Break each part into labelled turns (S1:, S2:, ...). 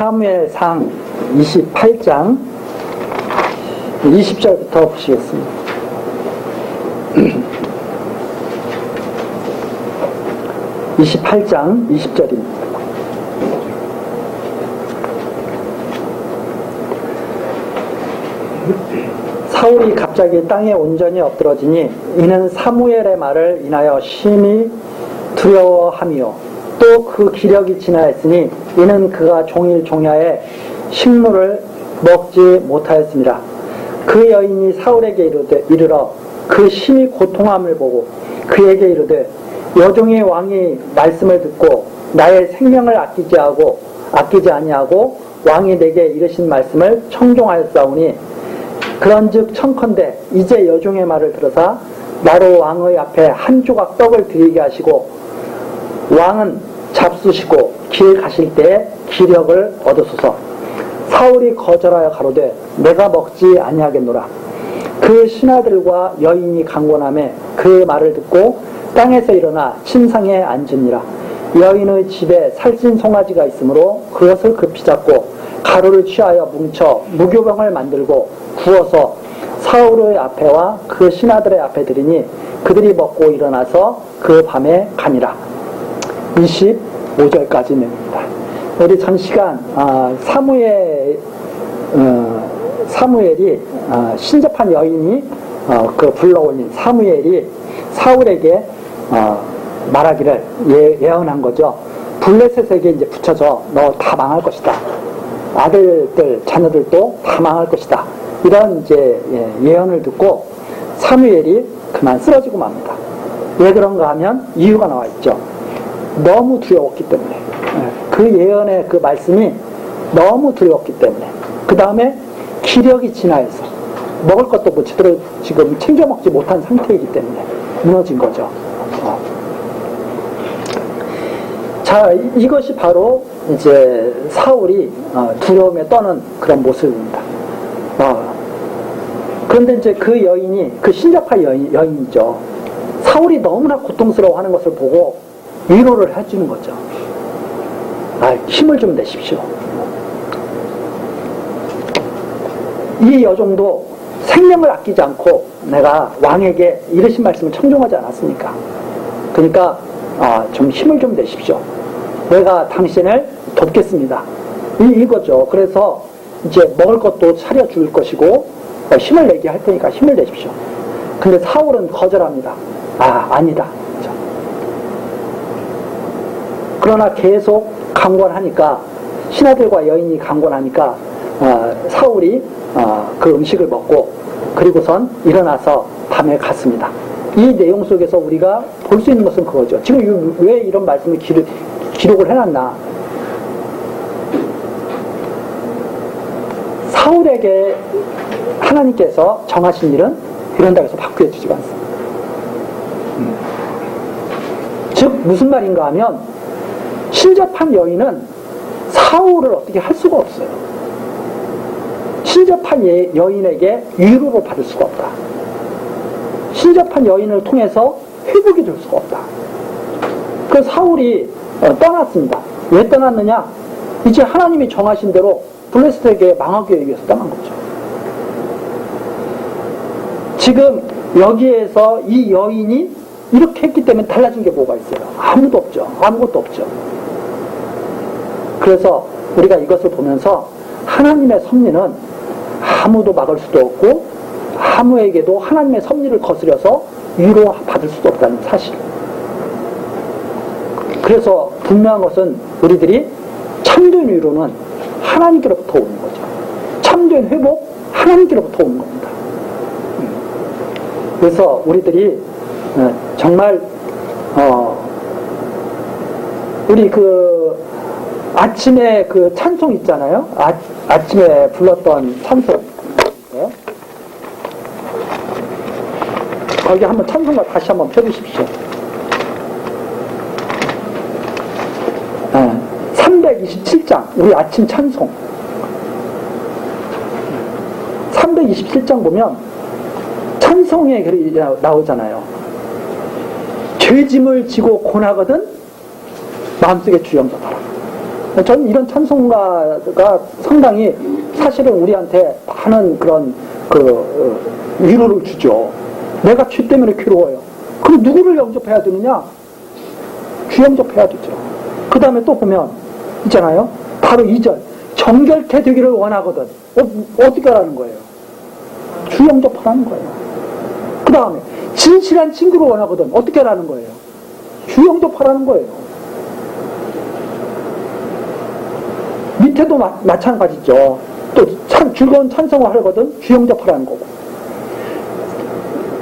S1: 사무엘상 28장 20절부터 보시겠습니다. 28장 20절입니다. 사울이 갑자기 땅에 온전히 엎드러지니 이는 사무엘의 말을 인하여 심히 두려워함이요 또 그 기력이 지나였으니 이는 그가 종일 종야에 식물을 먹지 못하였습니다. 그 여인이 사울에게 이르러 그 심히 고통함을 보고 그에게 이르되 여종의 왕이 말씀을 듣고 나의 생명을 아끼지 아니하고 왕이 내게 이르신 말씀을 청종하였사오니 그런즉 청컨대 이제 여종의 말을 들으사 나로 왕의 앞에 한 조각 떡을 드리게 하시고 왕은 잡수시고 길 가실 때에 기력을 얻으소서. 사울이 거절하여 가로되 내가 먹지 아니하겠노라. 그 신하들과 여인이 강권하매 그의 말을 듣고 땅에서 일어나 침상에 앉으니라. 여인의 집에 살찐 송아지가 있으므로 그것을 급히 잡고 가루를 취하여 뭉쳐 무교병을 만들고 구워서 사울의 앞에와 그 신하들의 앞에 드리니 그들이 먹고 일어나서 그 밤에 가니라. 25절까지입니다. 우리 전 시간 사무엘이 신접한 여인이 그 불러올린 사무엘이 사울에게 말하기를 예언한 거죠. 블레셋에게 이제 붙여져 너 다 망할 것이다. 아들들 자녀들도 다 망할 것이다. 이런 이제 예언을 듣고 사무엘이 그만 쓰러지고 맙니다. 왜 그런가 하면 이유가 나와 있죠. 너무 두려웠기 때문에. 그 예언의 그 말씀이 너무 두려웠기 때문에. 그 다음에 기력이 지나해서 먹을 것도 뭐 제대로 지금 챙겨 먹지 못한 상태이기 때문에 무너진 거죠. 자, 이것이 바로 이제 사울이 두려움에 떠는 그런 모습입니다. 그런데 이제 그 여인이, 그 신접한 여인이죠. 사울이 너무나 고통스러워하는 것을 보고 위로를 해주는 거죠. 힘을 좀 내십시오. 이 여종도 생명을 아끼지 않고 내가 왕에게 이르신 말씀을 청종하지 않았습니까? 그러니까 좀 힘을 좀 내십시오. 내가 당신을 돕겠습니다. 이거죠. 그래서 이제 먹을 것도 차려줄 것이고 힘을 내게 할 테니까 힘을 내십시오. 근데 사울은 거절합니다. 아니다. 그렇죠? 그러나 계속 강권하니까 신하들과 여인이 강권하니까 사울이 그 음식을 먹고 그리고선 일어나서 밤에 갔습니다. 이 내용 속에서 우리가 볼 수 있는 것은 그거죠. 지금 왜 이런 말씀을 기록을 해놨나. 사울에게 하나님께서 정하신 일은 이런다고 해서 바꾸어 주지가 않습니다. 즉 무슨 말인가 하면 신접한 여인은 사울을 어떻게 할 수가 없어요. 신접한 여인에게 위로를 받을 수가 없다. 신접한 여인을 통해서 회복이 될 수가 없다. 그 사울이 떠났습니다. 왜 떠났느냐? 이제 하나님이 정하신 대로 블레셋에게 망하기 위해서 떠난 거죠. 지금 여기에서 이 여인이 이렇게 했기 때문에 달라진 게 뭐가 있어요? 아무도 없죠. 아무것도 없죠. 그래서 우리가 이것을 보면서 하나님의 섭리는 아무도 막을 수도 없고 아무에게도 하나님의 섭리를 거스려서 위로받을 수도 없다는 사실. 그래서 분명한 것은 우리들이 참된 위로는 하나님께로부터 오는 거죠. 참된 회복 하나님께로부터 오는 겁니다. 그래서 우리들이 정말 우리 그 아침에 그 찬송 있잖아요. 아침에 불렀던 찬송. 네? 거기 한번 찬송가 다시 한번 펴주십시오. 327장 우리 아침 찬송 327장 보면 찬송에 글이 나오잖아요. 죄짐을 지고 고나거든 마음속에 주염서더라. 저는 이런 찬송가가 상당히 사실은 우리한테 많은 그런 위로를 주죠. 내가 죄 때문에 괴로워요. 그럼 누구를 영접해야 되느냐? 주 영접해야 되죠. 그 다음에 또 보면 있잖아요. 바로 2절. 정결케 되기를 원하거든. 어떻게 하라는 거예요? 주 영접하라는 거예요. 그 다음에 진실한 친구를 원하거든. 어떻게 하라는 거예요? 주 영접하라는 거예요. 밑에도 마찬가지죠. 또 즐거운 찬송을 하거든. 주 영접하라는 거고.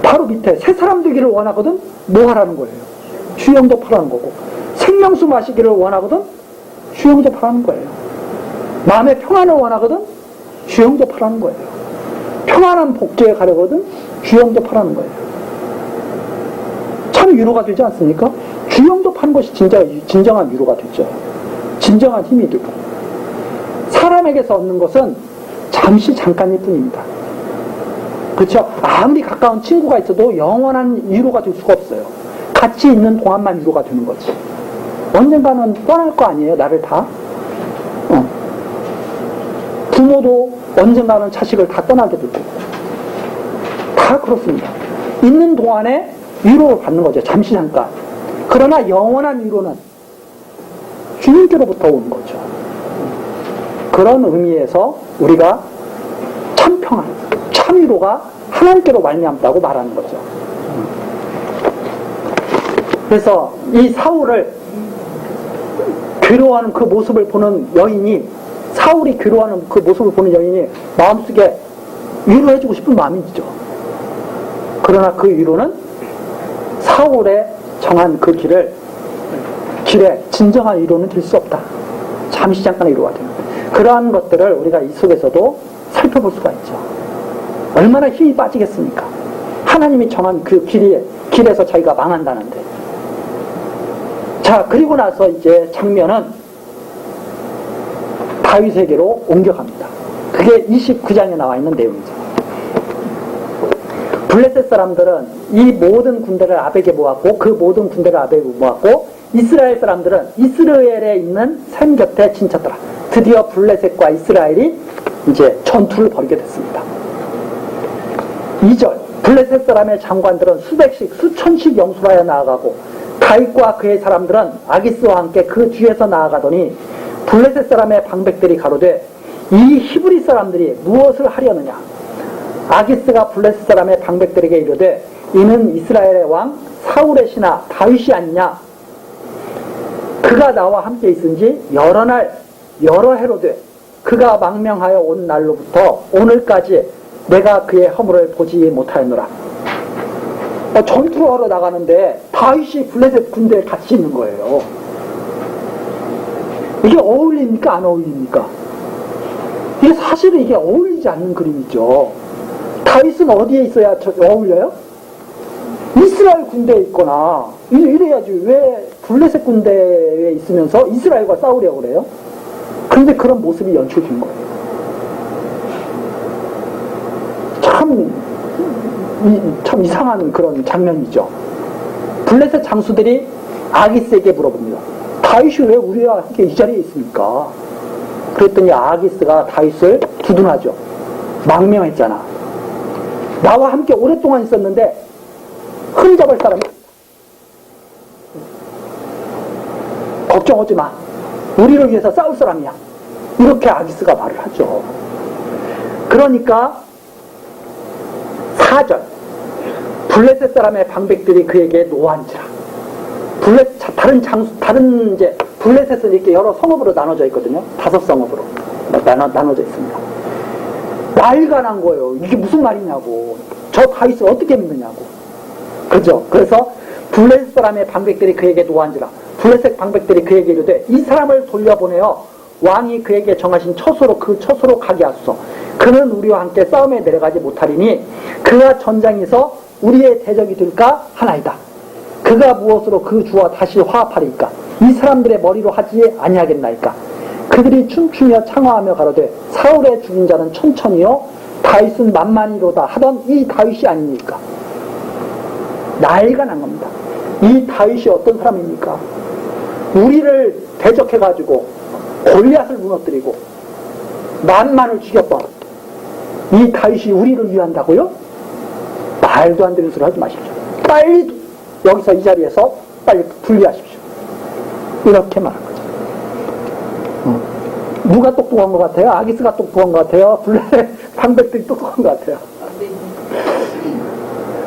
S1: 바로 밑에 새 사람 되기를 원하거든. 뭐 하라는 거예요? 주 영접하라는 거고. 생명수 마시기를 원하거든. 주 영접하라는 거예요. 마음의 평안을 원하거든. 주 영접하라는 거예요. 평안한 복지에 가려거든. 주 영접하라는 거예요. 참 위로가 되지 않습니까? 주 영접하는 것이 진정한 위로가 되죠. 진정한 힘이 되고. 사람에게서 얻는 것은 잠시 잠깐일 뿐입니다. 그렇죠? 아무리 가까운 친구가 있어도 영원한 위로가 될 수가 없어요. 같이 있는 동안만 위로가 되는 거지. 언젠가는 떠날 거 아니에요, 나를 다? 부모도 언젠가는 자식을 다 떠나게 될 거고. 다 그렇습니다. 있는 동안에 위로를 받는 거죠. 잠시 잠깐. 그러나 영원한 위로는 주님께로부터 오는 거죠. 그런 의미에서 우리가 참 평안, 참 위로가 하나님께로 말미암다고 말하는 거죠. 그래서 이 사울을 괴로워하는 그 모습을 보는 여인이, 사울이 괴로워하는 그 모습을 보는 여인이 마음속에 위로해주고 싶은 마음이죠. 그러나 그 위로는 사울의 정한 그 길에 진정한 위로는 될 수 없다. 잠시 잠깐의 위로가 되는 거예요. 그러한 것들을 우리가 이 속에서도 살펴볼 수가 있죠. 얼마나 힘이 빠지겠습니까? 하나님이 정한 그 길에서 자기가 망한다는데. 자, 그리고 나서 이제 장면은 다윗에게로 옮겨갑니다. 그게 29장에 나와 있는 내용이죠. 블레셋 사람들은 이 모든 군대를 아벡에 모았고, 그 모든 군대를 아벡에 모았고, 이스라엘 사람들은 이스라엘에 있는 샘 곁에 진쳤더라. 드디어 블레셋과 이스라엘이 이제 전투를 벌이게 됐습니다. 2절. 블레셋 사람의 장관들은 수백씩, 수천씩 영술하여 나아가고, 다윗과 그의 사람들은 아기스와 함께 그 뒤에서 나아가더니, 블레셋 사람의 방백들이 가로되, 이 히브리 사람들이 무엇을 하려느냐? 아기스가 블레셋 사람의 방백들에게 이르되, 이는 이스라엘의 왕 사울의 신하 다윗이 아니냐? 그가 나와 함께 있은지 여러 날 여러 해로 돼 그가 망명하여 온 날로부터 오늘까지 내가 그의 허물을 보지 못하였노라. 전투를 하러 나가는데 다윗이 블레셋 군대에 같이 있는 거예요. 이게 어울립니까? 안 어울립니까? 이게 사실은 이게 어울리지 않는 그림이죠. 다윗은 어디에 있어야 어울려요? 이스라엘 군대에 있거나 이래야지. 왜 블레셋 군대에 있으면서 이스라엘과 싸우려고 그래요? 그런데 그런 모습이 연출된 거예요. 참 이상한 그런 장면이죠. 블레셋 장수들이 아기스에게 물어봅니다. 다윗이 왜 우리와 함께 이 자리에 있습니까? 그랬더니 아기스가 다윗을 두둔하죠. 망명했잖아. 나와 함께 오랫동안 있었는데 흠잡을 사람이 걱정하지 마. 우리를 위해서 싸울 사람이야. 이렇게 아기스가 말을 하죠. 그러니까 4절. 블레셋 사람의 방백들이 그에게 노한지라. 다른 이제 블레셋은 이렇게 여러 성읍으로 나눠져 있거든요. 5성읍으로 나눠져 있습니다. 말가 난 거예요. 이게 무슨 말이냐고. 저 다윗을 어떻게 믿느냐고. 그죠? 그래서 블레셋 사람의 방백들이 그에게 노한지라. 블레셋 방백들이 그에게 이르되 이 사람을 돌려보내어 왕이 그에게 정하신 처소로 그 처소로 가게 하소서. 그는 우리와 함께 싸움에 내려가지 못하리니 그가 전장에서 우리의 대적이 될까 하나이다. 그가 무엇으로 그 주와 다시 화합하리까? 이 사람들의 머리로 하지 아니하겠나이까? 그들이 춤추며 창화하며 가로되 사울의 죽은 자는 천천히요 다윗은 만만히로다 하던 이 다윗이 아닙니까? 나이가 난 겁니다. 이 다윗이 어떤 사람입니까? 우리를 대적해가지고 골리앗을 무너뜨리고 만만을 죽였던 이 다윗이 우리를 위한다고요? 말도 안 되는 소리 하지 마십시오. 빨리 여기서 이 자리에서 빨리 분리하십시오. 이렇게 말한 거죠. 누가 똑똑한 것 같아요? 아기스가 똑똑한 것 같아요? 방백들이 똑똑한 것 같아요?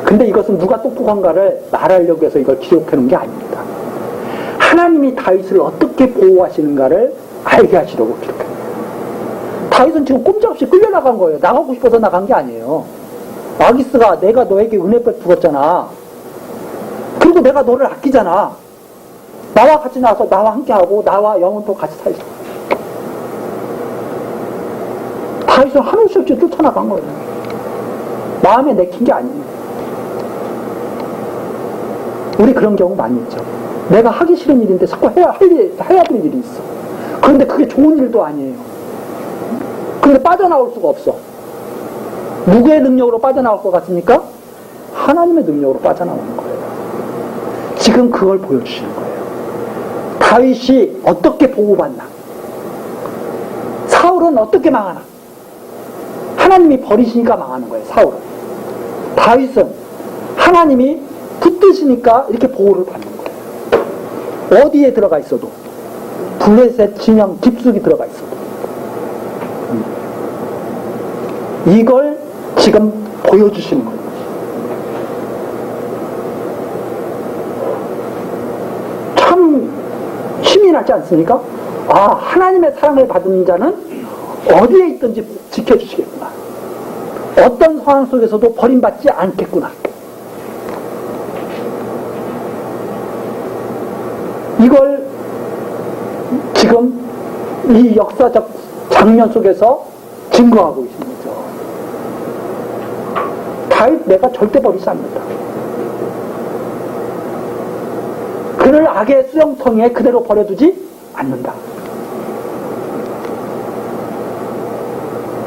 S1: 근데 이것은 누가 똑똑한가를 말하려고 해서 이걸 기록해 놓은 게 아닙니다. 하나님이 다윗을 어떻게 보호하시는가를 알게 하시려고 기록해 놓은 거예요. 다윗은 지금 꼼짝없이 끌려나간 거예요. 나가고 싶어서 나간 게 아니에요. 아기스가 내가 너에게 은혜 베풀었잖아. 그리고 내가 너를 아끼잖아. 나와 같이 나와서 나와 함께하고 나와 영원토록 같이 살자. 다윗은 하는 수 없이 쫓아나간 거예요. 마음에 내킨 게 아니에요. 우리 그런 경우 많이 있죠. 내가 하기 싫은 일인데 자꾸 해야 될 일이 있어. 그런데 그게 좋은 일도 아니에요. 그런데 빠져나올 수가 없어. 누구의 능력으로 빠져나올 것 같습니까? 하나님의 능력으로 빠져나오는 거예요. 지금 그걸 보여주시는 거예요. 다윗이 어떻게 보호받나? 사울은 어떻게 망하나? 하나님이 버리시니까 망하는 거예요. 사울은. 다윗은 하나님이 붙드시니까 이렇게 보호를 받는 거예요. 어디에 들어가 있어도, 블레셋 진영 깊숙이 들어가 있어도 이걸 지금 보여주시는 거예요. 참 힘이 나지 않습니까? 아, 하나님의 사랑을 받은 자는 어디에 있든지 지켜주시겠구나. 어떤 상황 속에서도 버림받지 않겠구나. 이걸 지금 이 역사적 장면 속에서 증거하고 있는 거죠. 다윗 내가 절대 버리지 않는다. 그를 악의 수렁텅이에 그대로 버려두지 않는다.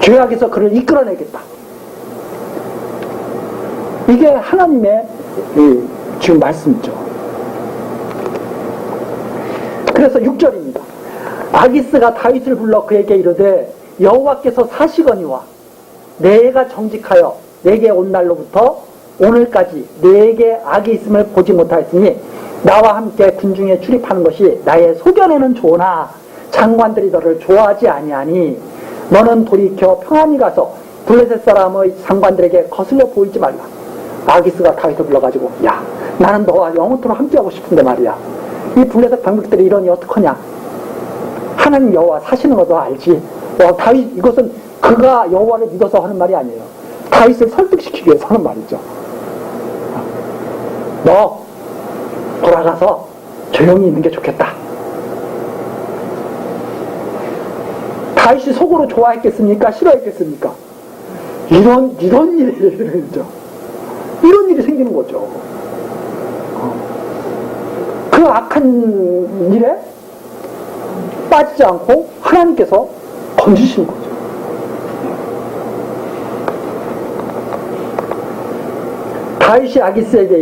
S1: 죄악에서 그를 이끌어내겠다. 이게 하나님의 지금 말씀이죠. 그래서 6절입니다. 아기스가 다윗을 불러 그에게 이르되 여호와께서 사시거니와 내가 정직하여 내게 온 날로부터 오늘까지 내게 악이 있음을 보지 못하였으니 나와 함께 군중에 출입하는 것이 나의 소견에는 좋으나 장관들이 너를 좋아하지 아니하니 너는 돌이켜 평안히 가서 블레셋 사람의 장관들에게 거슬려 보이지 말라. 아기스가 다윗을 불러가지고 야, 나는 너와 영원토록 함께하고 싶은데 말이야. 이 블레셋 방백들이 이러니 어떡하냐. 하나님 여호와 사시는 거 너 알지? 다윗, 이것은 그가 여호와를 믿어서 하는 말이 아니에요. 다윗을 설득시키기 위해서 하는 말이죠. 너 돌아가서 조용히 있는 게 좋겠다. 다윗이 속으로 좋아했겠습니까? 싫어했겠습니까? 이런 일이죠. 이런 일이 생기는 거죠. 그 악한 일에 빠지지 않고 하나님께서 건지시는 거죠. 다윗이 아기스에게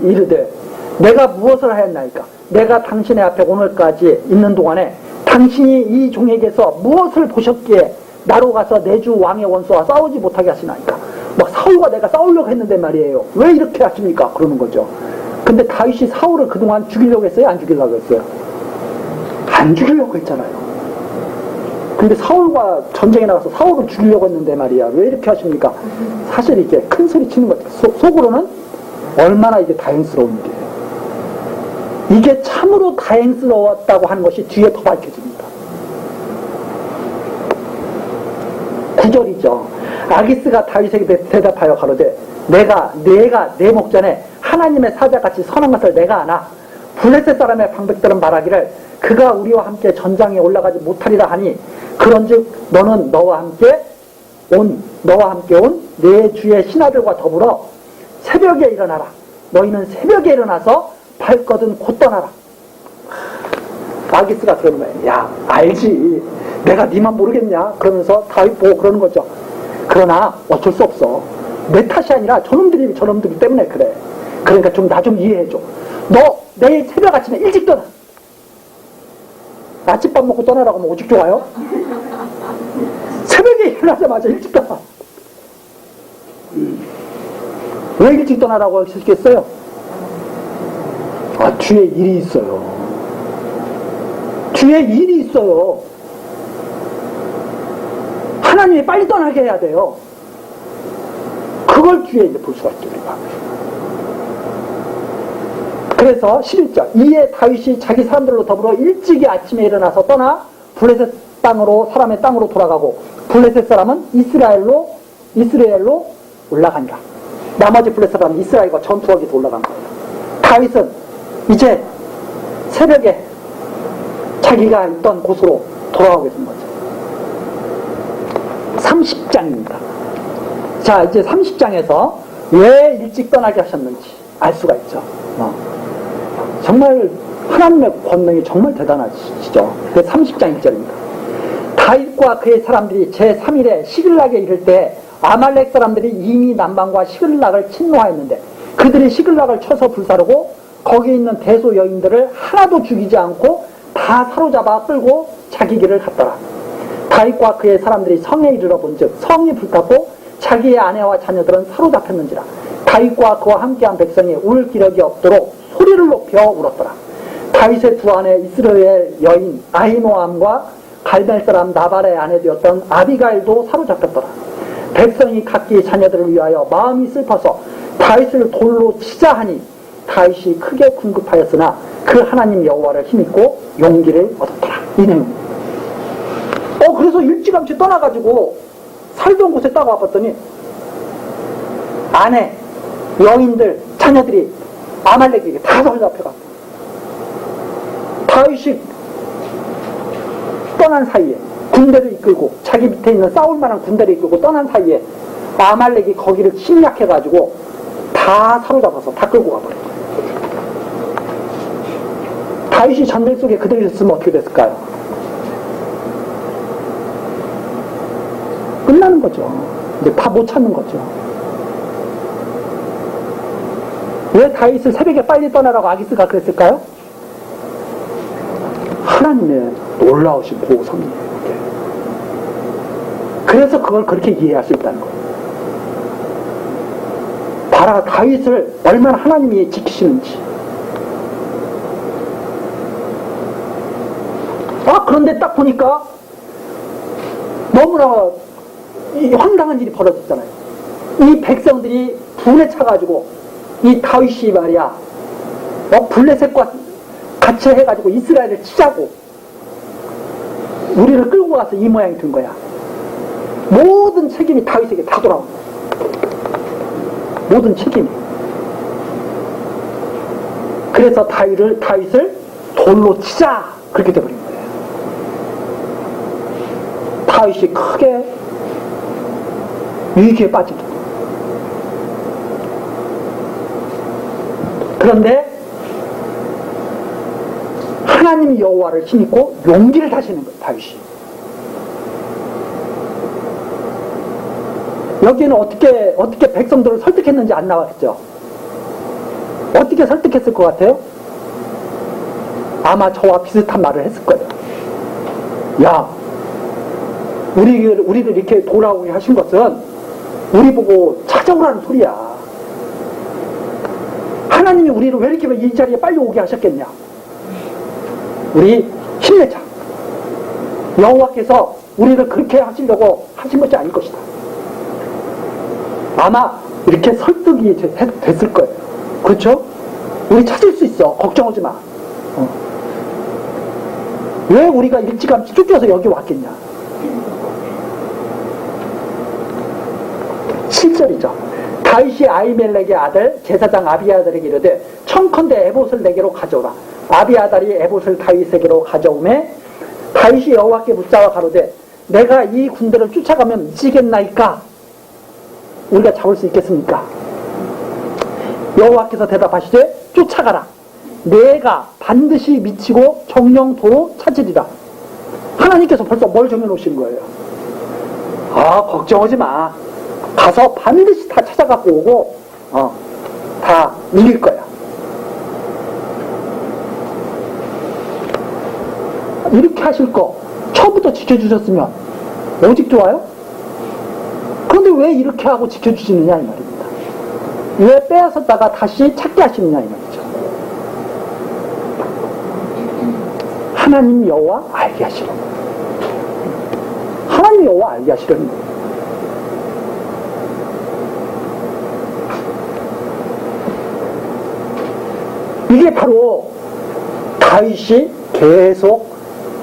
S1: 이르되 내가 무엇을 하였나이까? 내가 당신의 앞에 오늘까지 있는 동안에 당신이 이 종에게서 무엇을 보셨기에 나로 가서 내 주 왕의 원수와 싸우지 못하게 하시나이까? 막 사울과 내가 싸우려고 했는데 말이에요. 왜 이렇게 하십니까? 그러는 거죠. 근데 다윗이 사울을 그동안 죽이려고 했어요? 안 죽이려고 했어요? 안 죽이려고 했잖아요. 근데 사울과 전쟁에 나가서 사울을 죽이려고 했는데 말이야. 왜 이렇게 하십니까? 사실 이게 큰 소리 치는 거죠. 속으로는 얼마나 이게 다행스러운 일이에요. 이게 참으로 다행스러웠다고 하는 것이 뒤에 더 밝혀집니다. 9절이죠. 아기스가 다윗에게 대답하여 가로되 내가 내 목전에 하나님의 사자같이 선한 것을 내가 아나 블레셋 사람의 방백들은 말하기를 그가 우리와 함께 전장에 올라가지 못하리라 하니 그런즉 너는 너와 함께 온 내 주의 신하들과 더불어 새벽에 일어나라. 너희는 새벽에 일어나서 발거든 곧 떠나라. 아기스가 그러는 거예요. 야, 알지. 내가 니만 모르겠냐. 그러면서 다윗 보고 그러는 거죠. 그러나 어쩔 수 없어. 내 탓이 아니라 저놈들이 때문에 그래. 그러니까 좀 나 좀 이해해줘. 너 내일 새벽 아침에 일찍 떠나. 아침밥 먹고 떠나라고 하면 오직 좋아요? 새벽에 일어나자마자 일찍 떠나. 왜 일찍 떠나라고 하시겠어요? 아, 뒤에 일이 있어요. 뒤에 일이 있어요. 하나님이 빨리 떠나게 해야 돼요. 그걸 뒤에 이제 볼 수가 있죠, 우리가. 그래서 11절. 이에 다윗이 자기 사람들로 더불어 일찍이 아침에 일어나서 떠나 블레셋 땅으로, 사람의 땅으로 돌아가고, 블레셋 사람은 이스라엘로 올라간다. 나머지 블레셋 사람은 이스라엘과 전투하기 위해서 올라간 거예요. 다윗은 이제 새벽에 자기가 있던 곳으로 돌아오게 된 거죠. 30장입니다. 자, 이제 30장에서 왜 일찍 떠나게 하셨는지 알 수가 있죠. 정말 하나님의 권능이 정말 대단하시죠. 그 30장 1절입니다. 다윗과 그의 사람들이 제3일에 시글락에 이를 때 아말렉 사람들이 이미 남방과 시글락을 침노하였는데 그들이 시글락을 쳐서 불사르고 거기 있는 대소 여인들을 하나도 죽이지 않고 다 사로잡아 끌고 자기 길을 갔더라. 다윗과 그의 사람들이 성에 이르러 본즉 성이 불탔고 자기의 아내와 자녀들은 사로잡혔는지라. 다윗과 그와 함께한 백성이 울 기력이 없도록 소리를 높여 울었더라. 다윗의 두 아내 이스라엘 여인 아히노암과 갈멜 사람 나발의 아내 되었던 아비가일도 사로잡혔더라. 백성이 각기 자녀들을 위하여 마음이 슬퍼서 다윗을 돌로 치자 하니 다윗이 크게 궁급하였으나 그 하나님 여호와를 힘입고 용기를 얻었더라. 이 내용. 그래서 일찌감치 떠나가지고 살던 곳에 딱 와봤더니 아내, 여인들, 자녀들이 아말렉에게 다 사로잡혀가. 다윗이 떠난 사이에 군대를 이끌고 자기 밑에 있는 싸울 만한 군대를 이끌고 떠난 사이에 아말렉이 거기를 침략해가지고 다 사로잡아서 다 끌고 가버린 거예요. 다윗이 전쟁 속에 그들이 있으면 어떻게 됐을까요? 끝나는 거죠. 이제 다 못 찾는 거죠. 왜 다윗을 새벽에 빨리 떠나라고 아기스가 그랬을까요? 하나님의 놀라우신 보호성이에요. 그래서 그걸 그렇게 이해할 수 있다는 거예요. 봐라, 다윗을 얼마나 하나님이 지키시는지. 그런데 딱 보니까 너무나 이 황당한 일이 벌어졌잖아요. 이 백성들이 분에 차가지고 이 다윗이 말이야, 블레셋과 같이 해가지고 이스라엘을 치자고 우리를 끌고 가서 이 모양이 된 거야. 모든 책임이 다윗에게 다 돌아온 거야. 모든 책임이. 그래서 다윗을 돌로 치자 그렇게 돼버린 거예요. 다윗이 크게 위기에 빠진 거예요. 그런데 하나님 여호와를 힘입고 용기를 다시는 거예요. 다윗이. 여기는 어떻게 백성들을 설득했는지 안 나왔죠. 어떻게 설득했을 것 같아요? 아마 저와 비슷한 말을 했을 거예요. 야, 우리를 이렇게 돌아오게 하신 것은 우리 보고 찾아오라는 소리야. 하나님이 우리를 왜 이렇게 이 자리에 빨리 오게 하셨겠냐. 우리 힘내자. 여호와께서 우리를 그렇게 하시려고 하신 것이 아닐 것이다. 아마 이렇게 설득이 됐을 거예요. 그렇죠? 우리 찾을 수 있어. 걱정하지 마. 왜 우리가 일찌감치 쫓겨서 여기 왔겠냐. 7절이죠. 다윗이 아히멜렉의 아들 제사장 아비아달에게 이르되 청컨대 에봇을 내게로 가져오라. 아비아달이 에봇을 다윗에게로 가져오매 다윗이 여호와께 묻자와 가로되 내가 이 군대를 쫓아가면 미치겠나이까? 우리가 잡을 수 있겠습니까? 여호와께서 대답하시되 쫓아가라. 내가 반드시 미치고 정령도로 찾으리라. 하나님께서 벌써 뭘 정해놓으신 거예요? 걱정하지 마. 가서 반드시 다 찾아갖고 오고 다 이길 거야. 이렇게 지켜하실 거 처음부터 지켜주셨으면 오직 좋아요? 그런데 왜 이렇게 하고 지켜주시느냐 이 말입니다. 왜 빼앗았다가 다시 찾게 하시느냐 이 말이죠. 하나님 여호와 알게 하시려고. 하나님 여호와 알게 하시려는 거예요. 이게 바로 다윗이 계속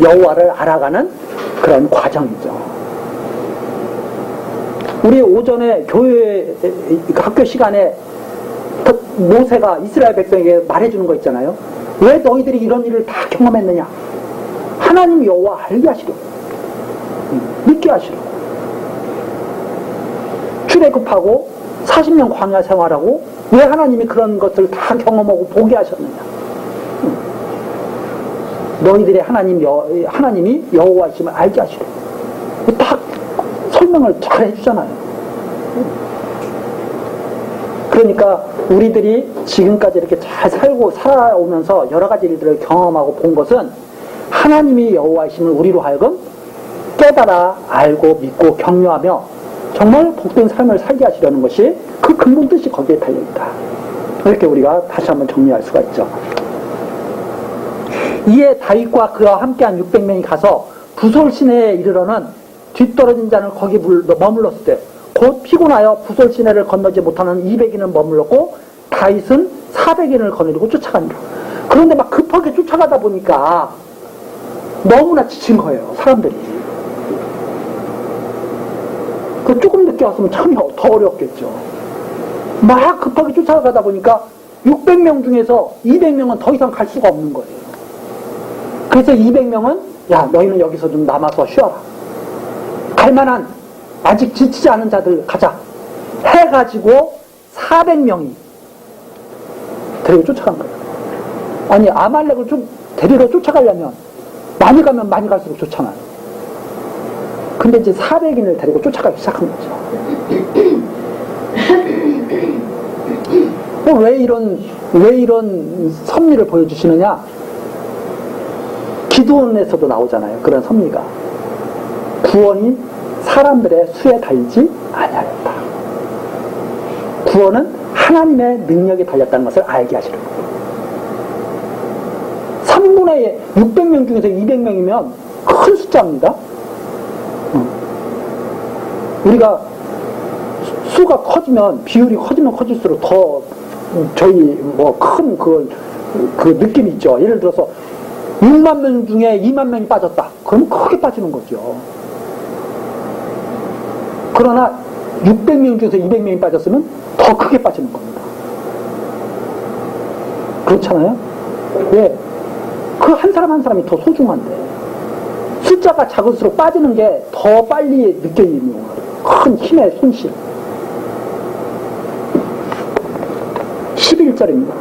S1: 여호와를 알아가는 그런 과정이죠. 우리 오전에 교회 학교 시간에 모세가 이스라엘 백성에게 말해주는 거 있잖아요. 왜 너희들이 이런 일을 다 경험했느냐? 하나님 여호와 알게 하시려고, 믿게 하시려고. 출애굽하고 40년 광야 생활하고 왜 하나님이 그런 것을 다 경험하고 보게 하셨느냐? 너희들의 하나님이 여호와이심을 알게 하시려고. 딱 설명을 잘 해주잖아요. 그러니까 우리들이 지금까지 이렇게 잘 살아오면서 여러 가지 일들을 경험하고 본 것은 하나님이 여호와이심을 우리로 하여금 깨달아 알고 믿고 격려하며 정말 복된 삶을 살게 하시려는 것이 그 근본 뜻이 거기에 달려있다. 이렇게 우리가 다시 한번 정리할 수가 있죠. 이에 다윗과 그와 함께한 600명이 가서 부솔 시내에 이르러는 뒤떨어진 자는 거기 머물렀을 때 곧 피곤하여 부솔 시내를 건너지 못하는 200인을 머물렀고 다윗은 400인을 거느리고 쫓아가니라. 그런데 막 급하게 쫓아가다 보니까 너무나 지친 거예요, 사람들이. 그 조금 늦게 왔으면 참 더 어렵겠죠. 막 급하게 쫓아가다 보니까 600명 중에서 200명은 더 이상 갈 수가 없는 거예요. 그래서 200명은 야, 너희는 여기서 좀 남아서 쉬어라. 갈만한 아직 지치지 않은 자들 가자 해가지고 400명이 데리고 쫓아간 거예요. 아니, 아말렉을 좀 데리러 쫓아가려면 많이 가면 많이 갈수록 좋잖아요. 근데 이제 400인을 데리고 쫓아가기 시작한 거죠. 왜 이런 섭리를 보여주시느냐? 기도원에서도 나오잖아요. 그런 섭리가. 구원이 사람들의 수에 달리지 아니하였다. 구원은 하나님의 능력에 달렸다는 것을 알게 하시는 거예요. 3분의 600명 중에서 200명이면 큰 숫자입니다. 우리가 수가 커지면, 비율이 커지면 커질수록 더 저희 큰 그 느낌이 있죠. 예를 들어서 6만 명 중에 2만 명이 빠졌다. 그럼 크게 빠지는 거죠. 그러나 600명 중에서 200명이 빠졌으면 더 크게 빠지는 겁니다. 그렇잖아요? 왜? 그 한 사람 한 사람이 더 소중한데 숫자가 작을수록 빠지는 게 더 빨리 느껴지는 거예요. 큰 힘의 손실. 11절입니다.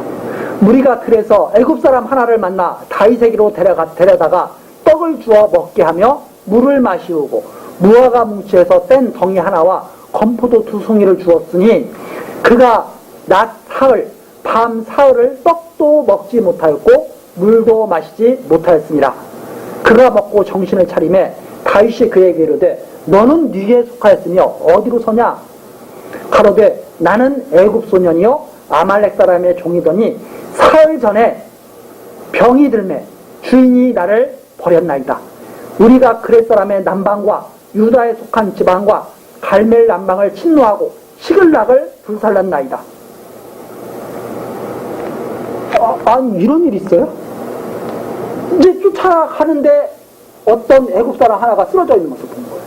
S1: 무리가 그래서 애굽 사람 하나를 만나 다윗에게로 데려다가 떡을 주어 먹게 하며 물을 마시우고 무화과 뭉치에서 뗀 덩이 하나와 건포도 2송이를 주었으니 그가 낮 사흘 밤 사흘을 떡도 먹지 못하였고 물도 마시지 못하였습니다. 그가 먹고 정신을 차리매 다윗이 그에게 이르되 너는 누구에 속하였으며 어디로 서냐? 가로되 나는 애굽 소년이요 아말렉 사람의 종이더니 사흘 전에 병이 들매 주인이 나를 버렸나이다. 우리가 그렛 사람의 남방과 유다에 속한 지방과 갈멜 남방을 침노하고 시글락을 불살랐나이다. 아니, 이런 일이 있어요? 이제 쫓아가는데 어떤 애굽 사람 하나가 쓰러져 있는 것을 본 거예요.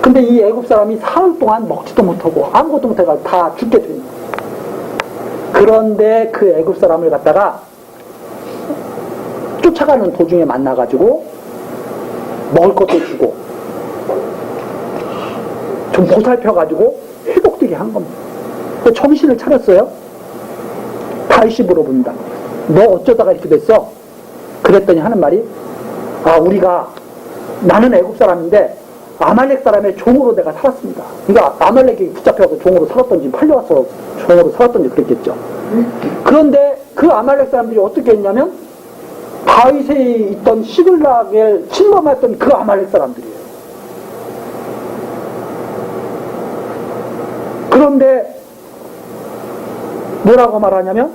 S1: 근데 이 애굽 사람이 사흘 동안 먹지도 못하고 아무것도 못해가 다 죽게 된 거예요. 그런데 그 애굽 사람을 갖다가 쫓아가는 도중에 만나가지고 먹을 것도 주고 좀 보살펴가지고 회복되게 한 겁니다. 정신을 차렸어요. 다윗이 물어본다. 너 어쩌다가 이렇게 됐어? 그랬더니 하는 말이 나는 애굽 사람인데 아말렉 사람의 종으로 내가 살았습니다. 그러니까 아말렉이 붙잡혀서 종으로 살았던지 팔려와서 종으로 살았던지 그랬겠죠. 그런데 그 아말렉 사람들이 어떻게 했냐면 다윗에 있던 시글락에 침범했던 그 아말렉 사람들이에요. 그런데 뭐라고 말하냐면,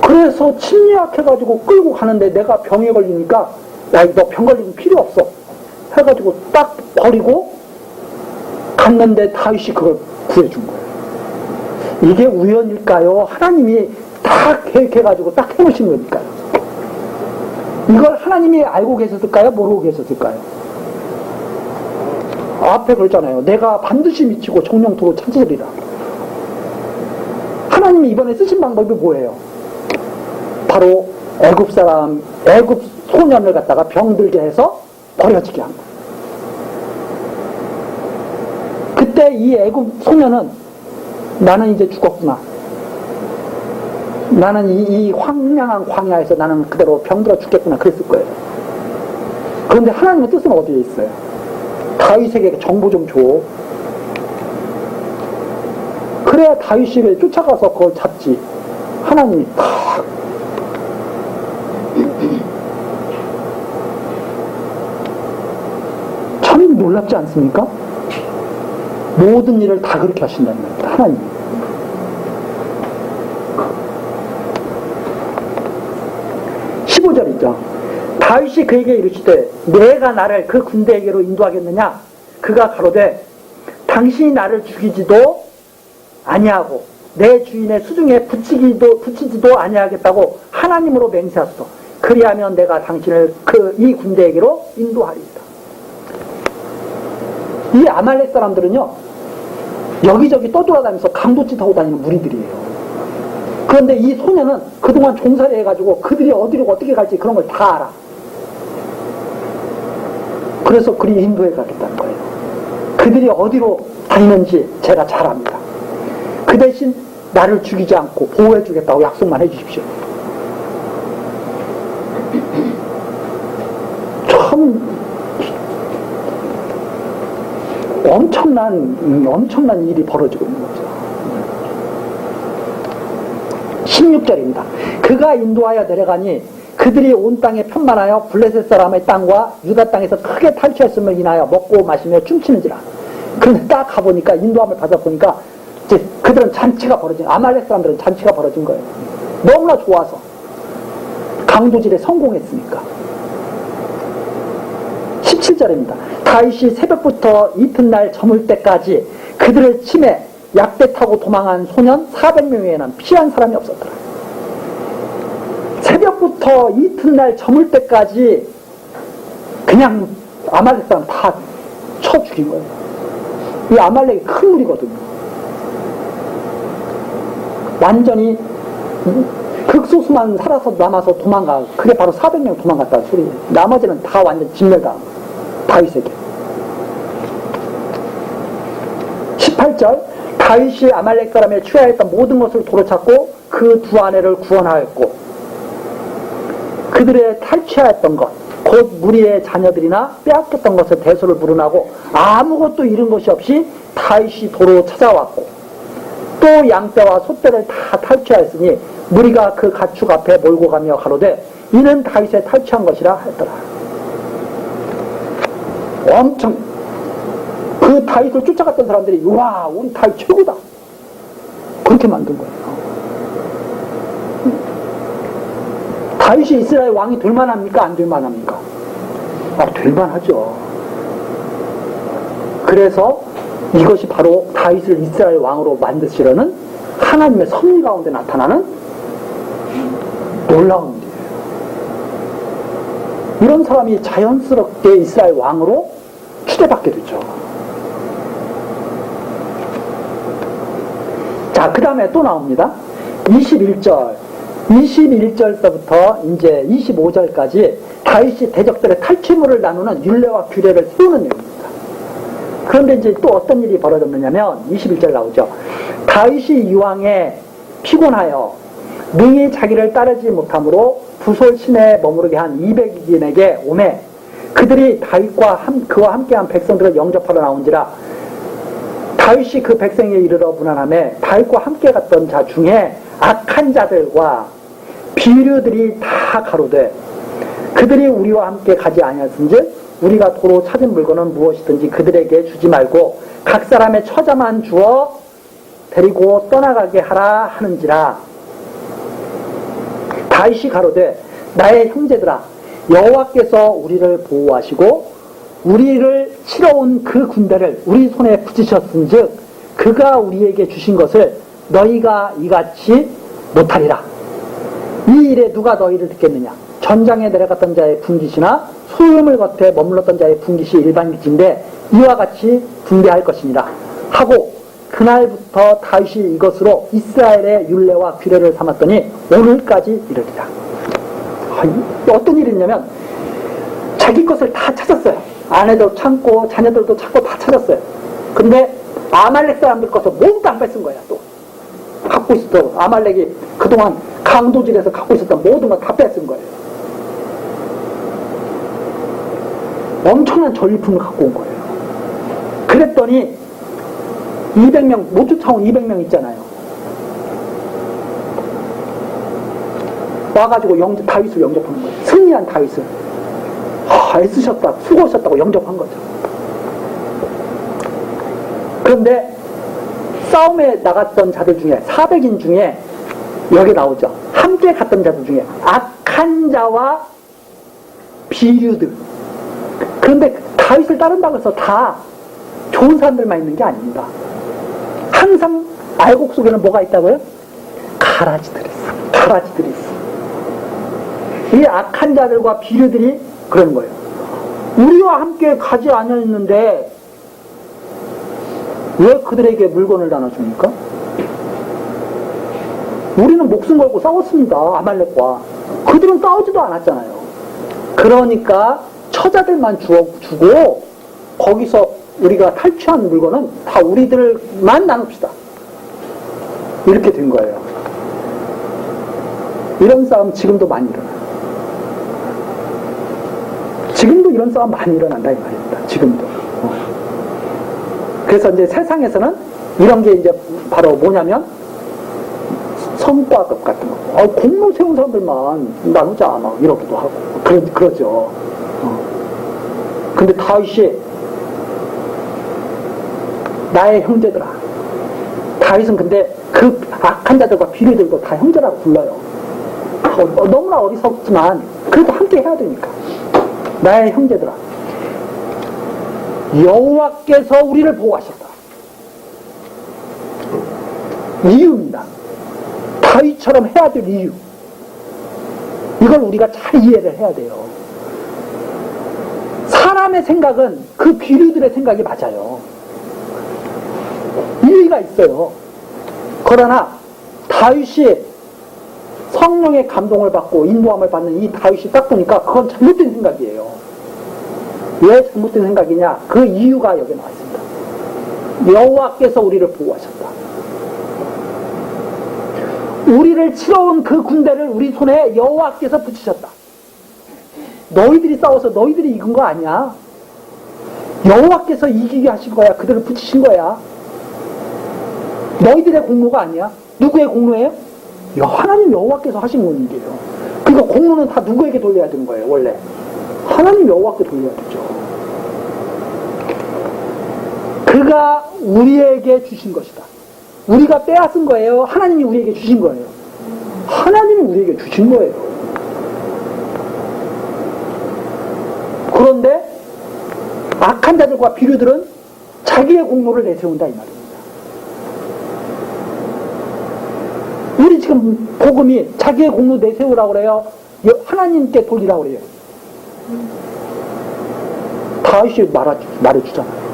S1: 그래서 침략해가지고 끌고 가는데 내가 병에 걸리니까, 야, 너 병 걸리면 필요 없어 해가지고 딱 버리고 갔는데 다윗이 그걸 구해준 거예요. 이게 우연일까요? 하나님이 딱 계획해가지고 딱 해놓으신 거니까요. 이걸 하나님이 알고 계셨을까요? 모르고 계셨을까요? 앞에 그랬잖아요. 내가 반드시 미치고 정령토로 찾으리라. 하나님이 이번에 쓰신 방법이 뭐예요? 바로 애굽 소년을 갖다가 병들게 해서 버려지게 한 거예요. 그때 이 애굽 소년은 나는 이제 죽었구나. 나는 이 황량한 광야에서 나는 그대로 병들어 죽겠구나 그랬을 거예요. 그런데 하나님의 뜻은 어디에 있어요? 다윗에게 정보 좀 줘. 그래야 다윗을 쫓아가서 그걸 잡지. 하나님이 탁. 참 놀랍지 않습니까? 모든 일을 다 그렇게 하신다는 겁니다. 하나님. 다윗이 그에게 이르시되 내가 나를 그 군대에게로 인도하겠느냐? 그가 가로되 당신이 나를 죽이지도 아니하고 내 주인의 수중에 붙이지도 아니하겠다고 하나님으로 맹세하소서. 그리하면 내가 당신을 이 군대에게로 인도하리이다. 이 아말렉 사람들은요, 여기저기 떠돌아다니면서 강도짓 하고 다니는 무리들이에요. 그런데 이 소녀는 그동안 종살이 해가지고 그들이 어디로 어떻게 갈지 그런 걸 다 알아. 그래서 그리 인도해 가겠다는 거예요. 그들이 어디로 다니는지 제가 잘 압니다. 그 대신 나를 죽이지 않고 보호해 주겠다고 약속만 해 주십시오. 참 엄청난 일이 벌어지고 있는 거죠. 16절입니다. 그가 인도하여 내려가니 그들이 온 땅에 편만하여 블레셋 사람의 땅과 유다 땅에서 크게 탈취했음을 인하여 먹고 마시며 춤추는지라. 그런데 딱 가보니까 인도함을 받아보니까 이제 그들은 잔치가 벌어진, 아말렉 사람들은 잔치가 벌어진 거예요. 너무나 좋아서 강도질에 성공했으니까. 17절입니다. 다윗이 새벽부터 이튿날 저물 때까지 그들을 침해 약대 타고 도망한 소년 400명에는 피한 사람이 없었더라. 새벽부터 이튿날 저물 때까지 그냥 아말렉 사람 다 쳐 죽인 거예요. 이 아말렉이 큰 무리거든요. 완전히 극소수만 살아서 남아서 도망가. 그게 바로 400명 도망갔다는 소리예요. 나머지는 다 완전 진멸당한 거예요. 다윗에게. 18절 다윗이 아말렉 사람에 취하였던 모든 것을 도로찾고 그 두 아내를 구원하였고 그들의 탈취하였던 것 곧 무리의 자녀들이나 빼앗겼던 것을 대소를 물어나고 아무것도 잃은 것이 없이 다윗이 도로 찾아왔고 또 양떼와 소떼를 다 탈취하였으니 무리가 그 가축 앞에 몰고 가며 가로되 이는 다윗의 탈취한 것이라 했더라. 엄청 그 다윗을 쫓아갔던 사람들이 와 우리 다윗 최고다 그렇게 만든 거예요. 다윗이 이스라엘 왕이 될 만합니까? 안 될 만합니까? 될 만하죠. 그래서 이것이 바로 다윗을 이스라엘 왕으로 만드시려는 하나님의 섭리 가운데 나타나는 놀라운 일이에요. 이런 사람이 자연스럽게 이스라엘 왕으로 추대받게 되죠. 자, 그 다음에 또 나옵니다. 21절서부터 이제 25절까지 다윗이 대적들의 탈취물을 나누는 율례와 규례를 세우는 내용입니다. 그런데 이제 또 어떤 일이 벌어졌느냐면 21절 나오죠. 다윗이 이왕에 피곤하여 능히 자기를 따르지 못함으로 부솔 시내에 머무르게 한 200인에게 오매 그들이 다윗과 그와 함께한 백성들을 영접하러 나온지라 다윗이 그 백성에 이르러 문안하매 다윗과 함께 갔던 자 중에 악한 자들과 비류들이 다 가로되 그들이 우리와 함께 가지 아니하였은즉 우리가 도로 찾은 물건은 무엇이든지 그들에게 주지 말고 각 사람의 처자만 주어 데리고 떠나가게 하라 하는지라. 다윗이 가로되 나의 형제들아 여호와께서 우리를 보호하시고 우리를 치러 온 그 군대를 우리 손에 붙이셨은즉 그가 우리에게 주신 것을 너희가 이같이 못하리라. 이 일에 누가 너희를 듣겠느냐. 전장에 내려갔던 자의 분깃이나 소유물 겉에 머물렀던 자의 분깃이 일반일진데 이와 같이 분배할 것이니라 하고 그날부터 다윗이 이것으로 이스라엘의 율례와 규례를 삼았더니 오늘까지 이르리라. 어떤 일이 있냐면 자기 것을 다 찾았어요. 아내도 찾고 자녀들도 찾고 다 찾았어요. 근데 아말렉 사람들 것을 모두 다 뺏은 거야. 또 갖고 있었던 아말렉이 그동안 강도질에서 갖고 있었던 모든 걸 다 뺏은 거예요. 엄청난 전리품을 갖고 온 거예요. 그랬더니 200명, 못 쫓아온 200명 있잖아요. 와가지고 다윗을 영접하는 거예요. 승리한 다윗을. 애쓰셨다, 수고하셨다고 영접한 거죠. 그런데 싸움에 나갔던 자들 중에 400인 중에 여기 나오죠. 함께 갔던 자들 중에 악한 자와 비류들. 그런데 다윗을 따른다고 해서 다 좋은 사람들만 있는 게 아닙니다. 항상 알곡 속에는 뭐가 있다고요? 가라지들이 있어. 가라지들이 있어. 이 악한 자들과 비류들이 그런 거예요. 우리와 함께 가지 않았는데 왜 그들에게 물건을 나눠줍니까? 우리는 목숨 걸고 싸웠습니다. 아말렉과. 그들은 싸우지도 않았잖아요. 그러니까 처자들만 주고 거기서 우리가 탈취한 물건은 다 우리들만 나눕시다. 이렇게 된 거예요. 이런 싸움 지금도 많이 일어나요. 지금도 이런 싸움 많이 일어난다 이 말입니다. 지금도. 그래서 이제 세상에서는 이런 게 이제 바로 뭐냐면 성과급 같은 거. 공로 세운 사람들만 나누자 막 이러기도 하고 그러죠. 근데 다윗이 나의 형제들아. 다윗은 근데 그 악한 자들과 비례들도 다 형제라고 불러요. 너무나 어리석지만 그래도 함께 해야 되니까. 나의 형제들아. 여호와께서 우리를 보호하셨다. 이유입니다. 다윗처럼 해야 될 이유. 이걸 우리가 잘 이해를 해야 돼요. 사람의 생각은 그 비류들의 생각이 맞아요. 일리가 있어요. 그러나 다윗이 성령의 감동을 받고 인도함을 받는 이 다윗이 딱 보니까 그건 잘못된 생각이에요. 왜 잘못된 생각이냐? 그 이유가 여기 나와 있습니다. 여호와께서 우리를 보호하셨다. 우리를 치러온 그 군대를 우리 손에 여호와께서 붙이셨다. 너희들이 싸워서 너희들이 이긴 거 아니야. 여호와께서 이기게 하신 거야. 그들을 붙이신 거야. 너희들의 공로가 아니야. 누구의 공로예요? 하나님 여호와께서 하신 일이에요. 그러니까 공로는 다 누구에게 돌려야 되는 거예요. 원래 하나님 여호와께 돌려야 되죠. 그가 우리에게 주신 것이다. 우리가 빼앗은 거예요? 하나님이 우리에게 주신 거예요? 하나님이 우리에게 주신 거예요. 그런데 악한 자들과 비류들은 자기의 공로를 내세운다 이 말입니다. 우리 지금 복음이 자기의 공로 내세우라고 그래요? 하나님께 돌리라고 그래요? 다윗이 말해주잖아요.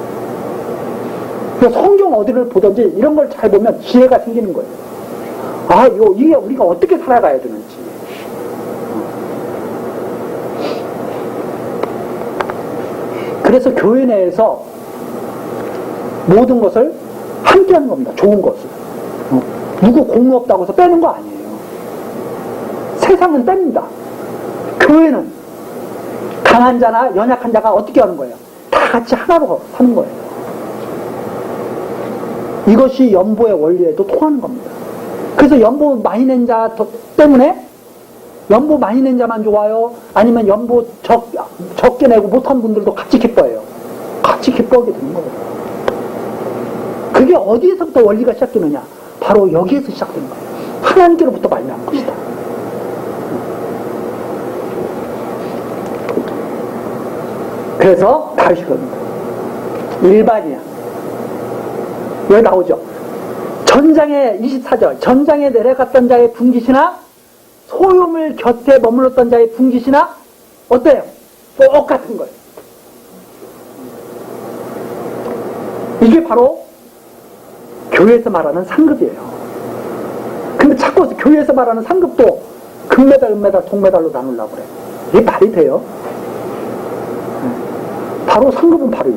S1: 그래서 성경 어디를 보든지 이런 걸 잘 보면 지혜가 생기는 거예요. 이게 우리가 어떻게 살아가야 되는지. 그래서 교회 내에서 모든 것을 함께 하는 겁니다. 좋은 것을. 누구 공로 없다고 해서 빼는 거 아니에요. 세상은 뺍니다. 교회는 강한 자나 연약한 자가 어떻게 하는 거예요? 다 같이 하나로 사는 거예요. 이것이 연보의 원리에도 통하는 겁니다. 그래서 연보 많이 낸 자 때문에 연보 많이 낸 자만 좋아요? 아니면 연보 적게 내고 못한 분들도 같이 기뻐해요? 같이 기뻐하게 되는 거예요. 그게 어디에서부터 원리가 시작되느냐? 바로 여기에서 시작되는 거예요. 하나님께로부터 발명한 것이다. 그래서 다윗이 그러는 거예요. 일반이야. 여기 나오죠. 전장에 24절 전장에 내려갔던 자의 분깃이나 소유물 곁에 머물렀던 자의 분깃이나 어때요? 똑같은 거예요. 이게 바로 교회에서 말하는 상급이에요. 근데 자꾸 교회에서 말하는 상급도 금메달, 은메달, 동메달로 나누려고 그래. 이게 말이 돼요? 바로 상급은 바로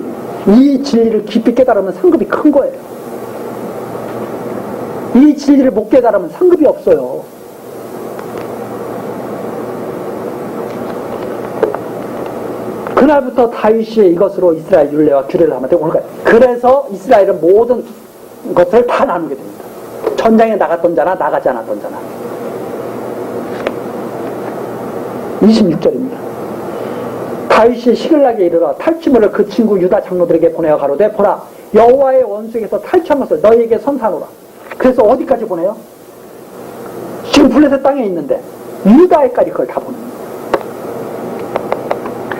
S1: 이 진리를 깊이 깨달으면 상급이 큰 거예요. 이 진리를 못 깨달으면 상급이 없어요. 그날부터 다윗이 이것으로 이스라엘 율례와 규례를 하면 되고 그래서 이스라엘은 모든 것을 다 나누게 됩니다. 전장에 나갔던 자나 나가지 않았던 자나. 26절입니다. 다윗이 시글락에 이르러 탈취물을 그 친구 유다 장로들에게 보내어 가로되 보라 여호와의 원수에게서 탈취한 것을 너희에게 선사하노라. 그래서 어디까지 보내요? 지금 블레셋 땅에 있는데 유다에까지 그걸 다 보내요.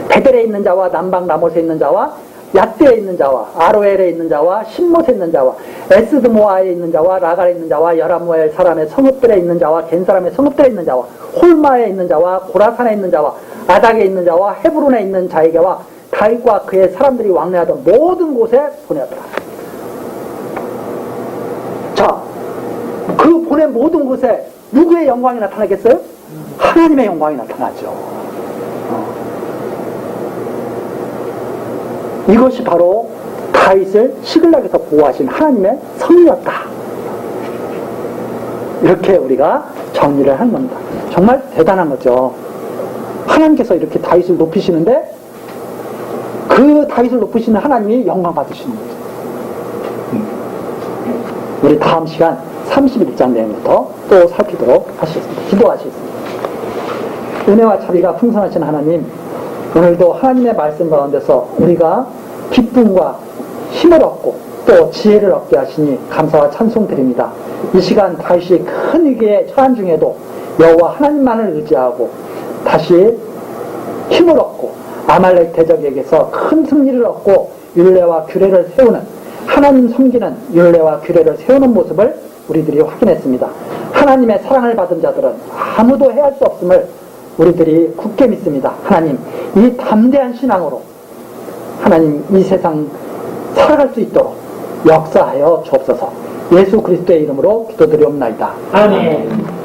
S1: 베델에 있는 자와 남방 라못에 있는 자와 얏대에 있는 자와 아로엘에 있는 자와 신못에 있는 자와 에스드모아에 있는 자와 라갈에 있는 자와 여라무엘 사람의 성읍들에 있는 자와 겐 사람의 성읍들에 있는 자와 홀마에 있는 자와 고라산에 있는 자와 아닥에 있는 자와 헤브론에 있는 자에게와 다윗과 그의 사람들이 왕래하던 모든 곳에 보내었더라. 자, 그 보낸 모든 곳에 누구의 영광이 나타나겠어요? 하나님의 영광이 나타나죠. 이것이 바로 다윗을 시글락에서 보호하신 하나님의 섭리였다. 이렇게 우리가 정리를 하는 겁니다. 정말 대단한 거죠. 하나님께서 이렇게 다윗을 높이시는데 그 다윗을 높이시는 하나님이 영광 받으시는 거죠. 우리 다음 시간 31장 내용부터 또 살피도록 하시겠습니다. 기도하시겠습니다. 은혜와 자비가 풍성하신 하나님, 오늘도 하나님의 말씀 가운데서 우리가 기쁨과 힘을 얻고 또 지혜를 얻게 하시니 감사와 찬송드립니다. 이 시간 다윗이 큰 위기에 처한 중에도 여호와 하나님만을 의지하고 다시 힘을 얻고 아말렉 대적에게서 큰 승리를 얻고 율례와 규례를 세우는, 하나님 섬기는 율례와 규례를 세우는 모습을 우리들이 확인했습니다. 하나님의 사랑을 받은 자들은 아무도 해할 수 없음을 우리들이 굳게 믿습니다. 하나님, 이 담대한 신앙으로 하나님 이 세상 살아갈 수 있도록 역사하여 주옵소서. 예수 그리스도의 이름으로 기도드리옵나이다.
S2: 아멘.